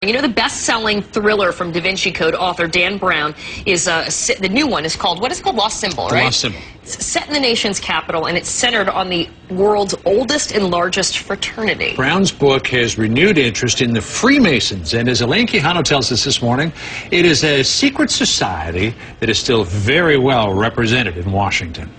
You know, the best-selling thriller from Da Vinci Code author Dan Brown is the new one is called, what is it called? Lost Symbol, right? Lost Symbol. It's set in the nation's capital, and it's centered on the world's oldest and largest fraternity. Brown's book has renewed interest in the Freemasons, and as Elaine Quijano tells us this morning, it is a secret society that is still very well represented in Washington.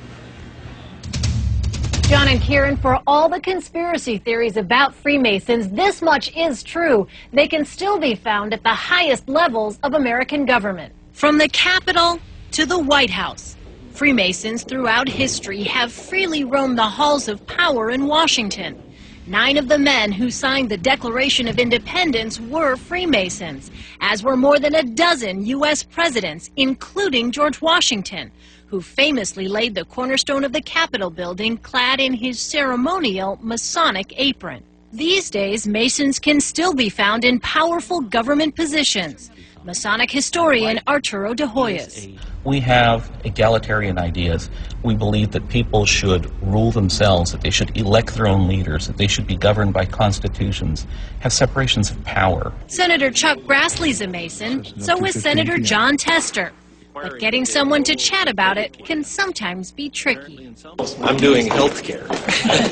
John and Kieran, for all the conspiracy theories about Freemasons, this much is true. They can still be found at the highest levels of American government. From the Capitol to the White House, Freemasons throughout history have freely roamed the halls of power in Washington. 9 of the men who signed the Declaration of Independence were Freemasons, as were more than a dozen U.S. presidents, including George Washington, who famously laid the cornerstone of the Capitol building clad in his ceremonial Masonic apron. These days, Masons can still be found in powerful government positions. Masonic historian Arturo de Hoyos. We have egalitarian ideas. We believe that people should rule themselves, that they should elect their own leaders, that they should be governed by constitutions, have separations of power. Senator Chuck Grassley's a Mason, so is Senator John Tester. But getting someone to chat about it can sometimes be tricky. I'm doing health care.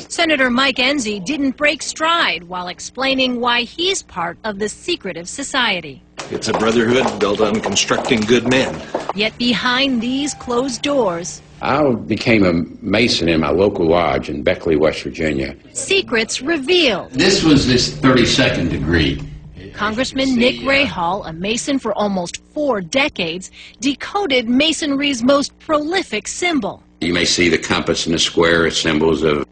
Senator Mike Enzi didn't break stride while explaining why he's part of the secretive society. It's a brotherhood built on constructing good men. Yet behind these closed doors, I became a Mason in my local lodge in Beckley, West Virginia. Secrets revealed. This was this 32nd degree. Congressman Nick Rahal, a Mason for almost 4 decades, decoded Masonry's most prolific symbol. You may see the compass and the square as symbols of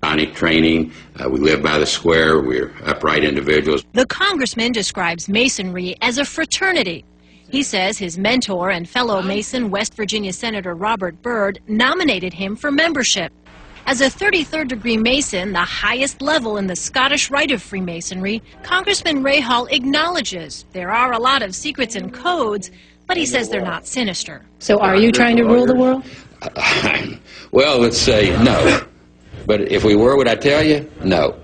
Masonic training. We live by the square. We're upright individuals. The congressman describes Masonry as a fraternity. He says his mentor and fellow Mason, West Virginia Senator Robert Byrd, nominated him for membership. As a 33rd degree Mason, the highest level in the Scottish Rite of Freemasonry, Congressman Rahal acknowledges there are a lot of secrets and codes, but he says they're not sinister. So are you trying to rule the world? Well, let's say no. But if we were, would I tell you? No.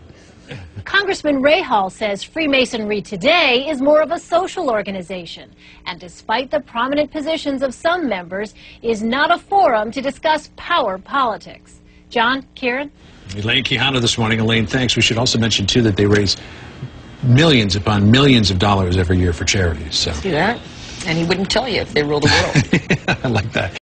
Congressman Rahal says Freemasonry today is more of a social organization, and despite the prominent positions of some members, is not a forum to discuss power politics. John, Kieran? Elaine Quijano this morning. Elaine, thanks. We should also mention, too, that they raise millions upon millions of dollars every year for charities. So. See that? And he wouldn't tell you if they rule the world. I like that.